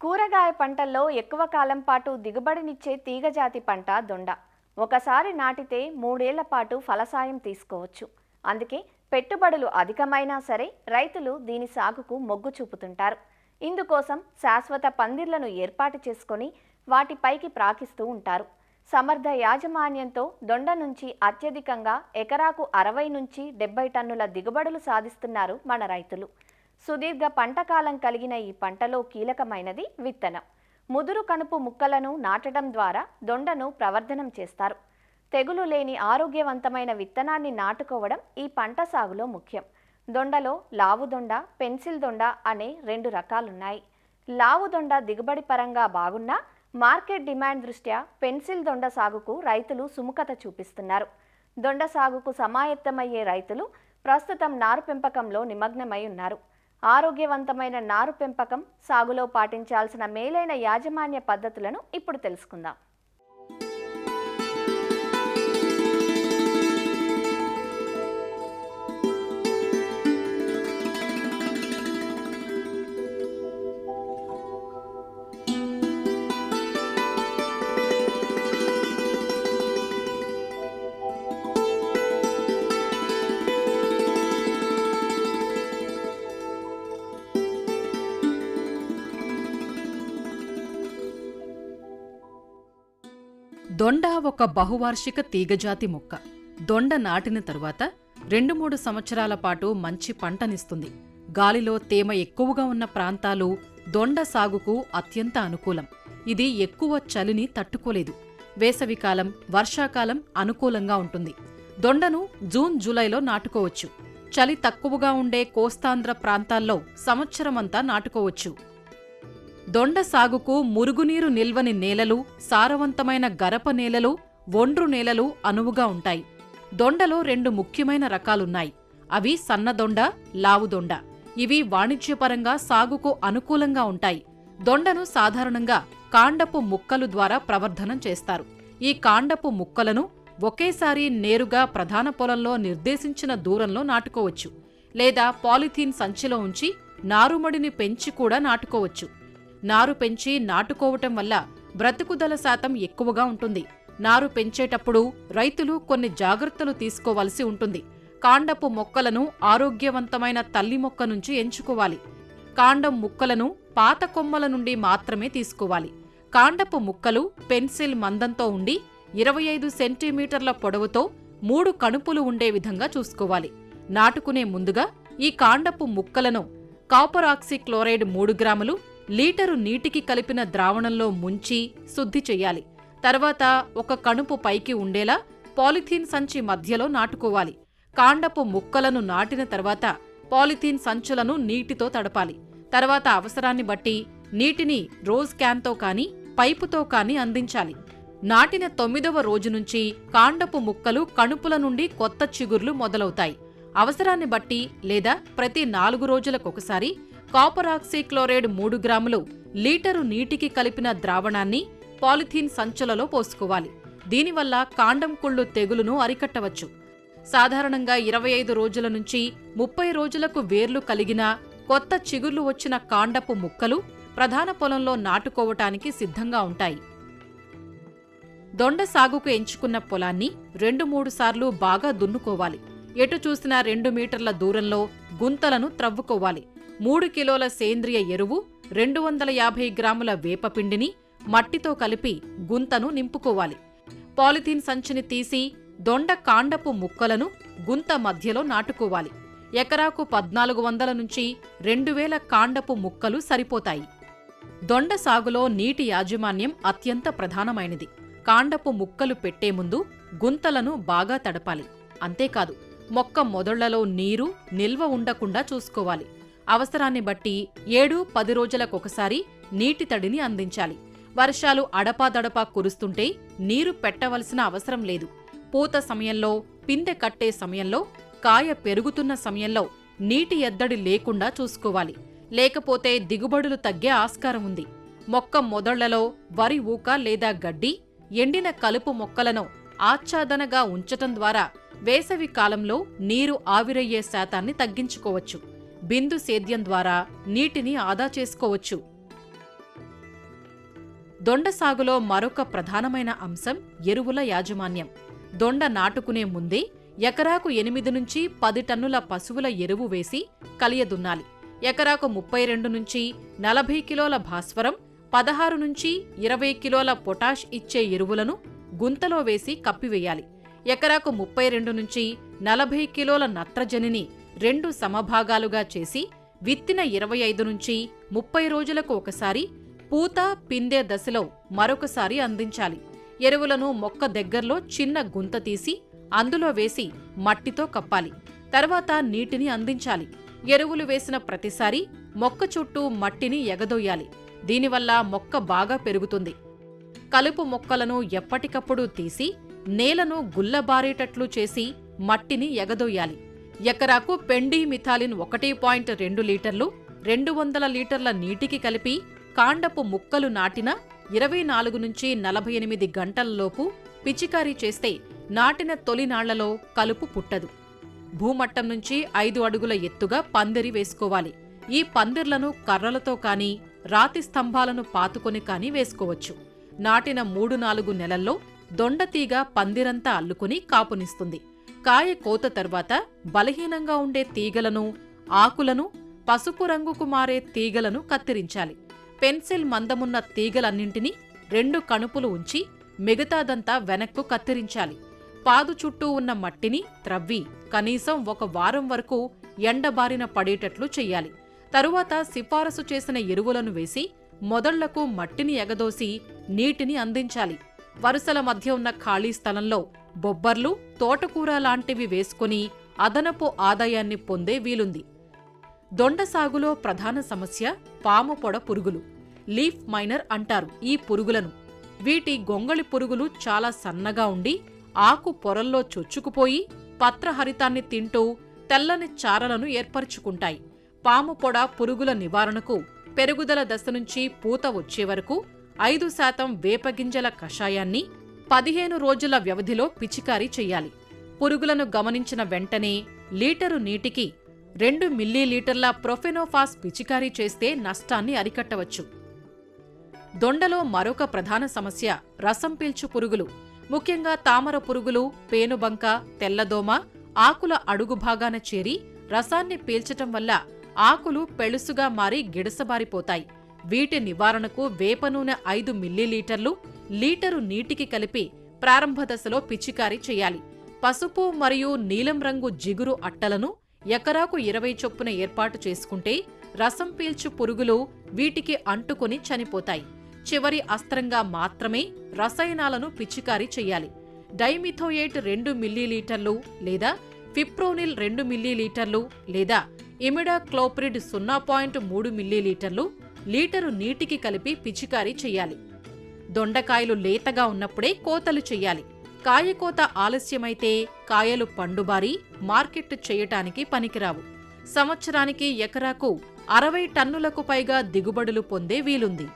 కూరగాయ పంటల్లో ఎక్కువ కాలం పాటు దిగుబడినిచ్చే తీగజాతి పంట దొండ. ఒకసారి నాటితే 3 ఏళ్ల పాటు ఫలసాయం తీసుకోవచ్చు. అందుకే పెట్టుబడులు అధికమైనా సరే రైతులు దీని సాగుకు మొగ్గు చూపుతుంటారు. ఇందుకోసం శాశ్వత పందిర్లను ఏర్పాటు చేసుకొని వాటిపైకి ప్రాకిస్తూ ఉంటారు. సమర్థ యాజమాన్యంతో దొండ నుంచి అత్యధికంగా ఎకరాకు 60 నుంచి 70 టన్నుల దిగుబడులు సాధిస్తున్నారు మన రైతులు. సుదీర్ఘ పంటకాలం కలిగిన ఈ పంటలో కీలకమైనది విత్తనం. ముదురు కనుపు ముక్కలను నాటడం ద్వారా దొండను ప్రవర్ధనం చేస్తారు. తెగులు లేని ఆరోగ్యవంతమైన విత్తనాన్ని నాటుకోవడం ఈ పంట సాగులో ముఖ్యం. దొండలో లావు దొండ, పెన్సిల్ దొండ అనే 2 రకాలున్నాయి. లావు దొండ దిగుబడి పరంగా బాగున్నా మార్కెట్ డిమాండ్ దృష్ట్యా పెన్సిల్ దొండ సాగుకు రైతులు సుముఖత చూపిస్తున్నారు. దొండ సాగుకు సమాయత్తమయ్యే రైతులు ప్రస్తుతం నారు పెంపకంలో నిమగ్నమై ఉన్నారు. ఆరోగ్యవంతమైన నారు పెంపకం సాగులో పాటించాల్సిన మేలైన యాజమాన్య పద్ధతులను ఇప్పుడు తెలుసుకుందాం. దొండ ఒక బహువార్షిక తీగజాతి మొక్క. దొండ నాటిన తరువాత 2-3 సంవత్సరాల పాటు మంచి పంటనిస్తుంది. గాలిలో తేమ ఎక్కువగా ఉన్న ప్రాంతాలు దొండ సాగుకు అత్యంత అనుకూలం. ఇది ఎక్కువ చలిని తట్టుకోలేదు. వేసవికాలం, వర్షాకాలం అనుకూలంగా ఉంటుంది. దొండను జూన్, జూలైలో నాటుకోవచ్చు. చలి తక్కువగా ఉండే కోస్తాంధ్ర ప్రాంతాల్లో సంవత్సరమంతా నాటుకోవచ్చు. దొండ సాగుకు మురుగునీరు నిల్వని నేలలు, సారవంతమైన గరప నేలలు, ఒండ్రు నేలలు అనువుగా ఉంటాయి. దొండలో 2 ముఖ్యమైన రకాలున్నాయి. అవి సన్నదొండ, లావుదొండ. ఇవి వాణిజ్యపరంగా సాగుకు అనుకూలంగా ఉంటాయి. దొండను సాధారణంగా కాండపు ముక్కలు ద్వారా ప్రవర్ధనం చేస్తారు. ఈ కాండపు ముక్కలను ఒకేసారి నేరుగా ప్రధాన పొలంలో నిర్దేశించిన దూరంలో నాటుకోవచ్చు. లేదా పాలిథీన్ సంచిలో ఉంచి నారుమడిని పెంచి కూడా నాటుకోవచ్చు. నారు పెంచి నాటుకోవటం వల్ల బ్రతుకుదల శాతం ఎక్కువగా ఉంటుంది. నారు పెంచేటప్పుడు రైతులు కొన్ని జాగ్రత్తలు తీసుకోవలసి ఉంటుంది. కాండపు మొక్కలను ఆరోగ్యవంతమైన తల్లి మొక్క నుంచి ఎంచుకోవాలి. కాండం ముక్కలను పాత కొమ్మల నుండి మాత్రమే తీసుకోవాలి. కాండపు ముక్కలు పెన్సిల్ మందంతో ఉండి 25 సెంటీమీటర్ల పొడవుతో 3 కణుపులు ఉండే విధంగా చూసుకోవాలి. నాటుకునే ముందుగా ఈ కాండపు ముక్కలను కాపర్ ఆక్సీక్లోరైడ్ 3 గ్రాములు లీటరు నీటికి కలిపిన ద్రావణంలో ముంచి శుద్ధి చెయ్యాలి. తర్వాత ఒక కణుపు పైకి ఉండేలా పాలిథీన్ సంచి మధ్యలో నాటుకోవాలి. కాండపు ముక్కలను నాటిన తర్వాత పాలిథీన్ సంచులను నీటితో తడపాలి. తర్వాత అవసరాన్ని బట్టి నీటిని రోజ్ క్యాన్తో కానీ పైపుతో కానీ అందించాలి. నాటిన 9వ రోజు నుంచి కాండపు ముక్కలు కణుపుల నుండి కొత్త చిగుర్లు మొదలవుతాయి. అవసరాన్ని బట్టి లేదా ప్రతి 4 రోజులకొకసారి కాపర్ ఆక్సీక్లోరైడ్ 3 గ్రాములు లీటరు నీటికి కలిపిన ద్రావణాన్ని పాలిథీన్ సంచులలో పోసుకోవాలి. దీనివల్ల కాండం కుళ్ళు తెగులును అరికట్టవచ్చు. సాధారణంగా 25 రోజుల నుంచి 30 రోజులకు వేర్లు కలిగిన కొత్త చిగుర్లు వచ్చిన కాండపు ముక్కలు ప్రధాన పొలంలో నాటుకోవటానికి సిద్ధంగా ఉంటాయి. దొండ సాగుకు ఎంచుకున్న పొలాన్ని 2-3 సార్లు బాగా దున్నుకోవాలి. ఎటు చూసినా 2 మీటర్ల దూరంలో గుంతలను త్రవ్వుకోవాలి. 3 కిలోల సేంద్రియ ఎరువు, 250 గ్రాముల వేపపిండిని మట్టితో కలిపి గుంతను నింపుకోవాలి. పాలిథీన్ సంచిని తీసి దొండ కాండపు ముక్కలను గుంత మధ్యలో నాటుకోవాలి. ఎకరాకు 1400 నుంచి 2000 కాండపు ముక్కలు సరిపోతాయి. దొండ సాగులో నీటి యాజమాన్యం అత్యంత ప్రధానమైనది. కాండపు ముక్కలు పెట్టే ముందు గుంతలను బాగా తడపాలి. అంతేకాదు, మొక్క మొదళ్లలో నీరు నిల్వ ఉండకుండా చూసుకోవాలి. అవసరాన్ని బట్టి 7-10 రోజులకొకసారి నీటి తడిని అందించాలి. వర్షాలు అడపాదడపా కురుస్తుంటే నీరు పెట్టవలసిన అవసరం లేదు. పూత సమయంలో, పిందె కట్టే సమయంలో, కాయ పెరుగుతున్న సమయంలో నీటి ఎద్దడి లేకుండా చూసుకోవాలి. లేకపోతే దిగుబడులు తగ్గే ఆస్కారం ఉంది. మొక్క మొదళ్లలో వరి ఊక లేదా గడ్డి, ఎండిన కలుపు మొక్కలను ఆచ్ఛాదనగా ఉంచటం ద్వారా వేసవి కాలంలో నీరు ఆవిరయ్యే శాతాన్ని తగ్గించుకోవచ్చు. బిందు సేద్యం ద్వారా నీటిని ఆదా చేసుకోవచ్చు. దొండ సాగులో మరొక ప్రధానమైన అంశం ఎరువుల యాజమాన్యం. దొండ నాటుకునే ముందే ఎకరాకు 8 నుంచి 10 టన్నుల పశువుల ఎరువు వేసి కలియదున్నాలి. ఎకరాకు 32 నుంచి 40 కిలోల భాస్వరం, 16 నుంచి 20 కిలోల పొటాష్ ఇచ్చే ఎరువులను గుంతలో వేసి కప్పివేయాలి. ఎకరాకు 32 నుంచి 40 కిలోల నత్రజనిని 2 సమభాగాలుగా చేసి విత్తిన 25 నుంచి 30 రోజులకు ఒకసారి, పూత పిందే దశలో మరొకసారి అందించాలి. ఎరువులను మొక్క దగ్గర్లో చిన్న గుంత తీసి అందులో వేసి మట్టితో కప్పాలి. తర్వాత నీటిని అందించాలి. ఎరువులు వేసిన ప్రతిసారి మొక్క చుట్టూ మట్టిని ఎగదొయ్యాలి. దీనివల్ల మొక్క బాగా పెరుగుతుంది. కలుపు మొక్కలను ఎప్పటికప్పుడు తీసి నేలను గుల్లబారేటట్లు చేసి మట్టిని ఎగదొయ్యాలి. ఎకరాకు పెండి మిథాలిన్ 1.2 లీటర్లు 200 లీటర్ల నీటికి కలిపి కాండపు ముక్కలు నాటిన 24 నుంచి 48 గంటలలోపు పిచికారీ చేస్తే నాటిన తొలి నాళ్లలో కలుపు పుట్టదు. భూమట్టం నుంచి 5 అడుగుల ఎత్తుగా పందిరి వేసుకోవాలి. ఈ పందిర్లను కర్రలతో కానీ రాతి స్తంభాలను పాతుకొని కానీ వేసుకోవచ్చు. నాటిన 3-4 నెలల్లో దొండతీగ పందిరంతా అల్లుకుని కాపునిస్తుంది. కాయ కోత తర్వాత బలహీనంగా ఉండే తీగలను, ఆకులను, పసుపు రంగుకు మారే తీగలను కత్తిరించాలి. పెన్సిల్ మందమున్న తీగలన్నింటినీ 2 కణుపులు ఉంచి మిగతాదంతా వెనక్కు కత్తిరించాలి. పాదు చుట్టూ ఉన్న మట్టిని త్రవ్వి కనీసం 1 వారం వరకు ఎండబారిన పడేటట్లు చెయ్యాలి. తరువాత సిఫారసు చేసిన ఎరువులను వేసి మొదళ్లకు మట్టిని ఎగదోసి నీటిని అందించాలి. వరుసల మధ్య ఉన్న ఖాళీ స్థలంలో బొబ్బర్లు, తోటకూర లాంటివి వేసుకుని అదనపు ఆదాయాన్ని పొందే వీలుంది. దొండ సాగులో ప్రధాన సమస్య పాము పొడ పురుగులు. లీఫ్ మైనర్ అంటారు ఈ పురుగులను. వీటి గొంగళి పురుగులు చాలా సన్నగా ఉండి ఆకు పొరల్లో చొచ్చుకుపోయి పత్రహరితాన్ని తింటూ తెల్లని చారలను ఏర్పరుచుకుంటాయి. పాము పొడ పురుగుల నివారణకు పెరుగుదల దశ నుంచి పూత వచ్చే వరకు 5% వేపగింజల కషాయాన్ని 15 రోజుల వ్యవధిలో పిచికారీ చెయ్యాలి. పురుగులను గమనించిన వెంటనే లీటరు నీటికి 2 మిల్లీలీటర్ల ప్రొఫెనోఫాస్ పిచికారీ చేస్తే నష్టాన్ని అరికట్టవచ్చు. దొండలో మరొక ప్రధాన సమస్య రసం పీల్చు పురుగులు. ముఖ్యంగా తామర పురుగులు, పేనుబంక, తెల్లదోమ ఆకుల అడుగు భాగాన చేరి రసాన్ని పీల్చటం వల్ల ఆకులు పెళుసుగా మారి గిడసబారిపోతాయి. వీటి నివారణకు వేప నూనె 5 మిల్లీలీటర్లు లీటరు నీటికి కలిపి ప్రారంభ దశలో పిచికారీ చేయాలి. పసుపు మరియు నీలం రంగు జిగురు అట్టలను ఎకరాకు 20 చొప్పున ఏర్పాటు చేసుకుంటే రసం పీల్చు పురుగులు వీటికి అంటుకొని చనిపోతాయి. చివరి అస్త్రంగా మాత్రమే రసాయనాలను పిచికారీ చెయ్యాలి. డైమిథోయేట్ 2 మిల్లీలీటర్లు లేదా ఫిప్రోనిల్ 2 మిల్లీలీటర్లు లేదా ఇమిడాక్లోప్రిడ్ 0.3 మిల్లీలీటర్లు లీటరు నీటికి కలిపి పిచికారీ చెయ్యాలి. దొండకాయలు లేతగా ఉన్నప్పుడే కోతలు చెయ్యాలి. కాయకోత ఆలస్యమైతే కాయలు పండుబారి మార్కెట్ చేయటానికి పనికిరావు. సంవత్సరానికి ఎకరాకు 60 టన్నులకు పైగా దిగుబడులు పొందే వీలుంది.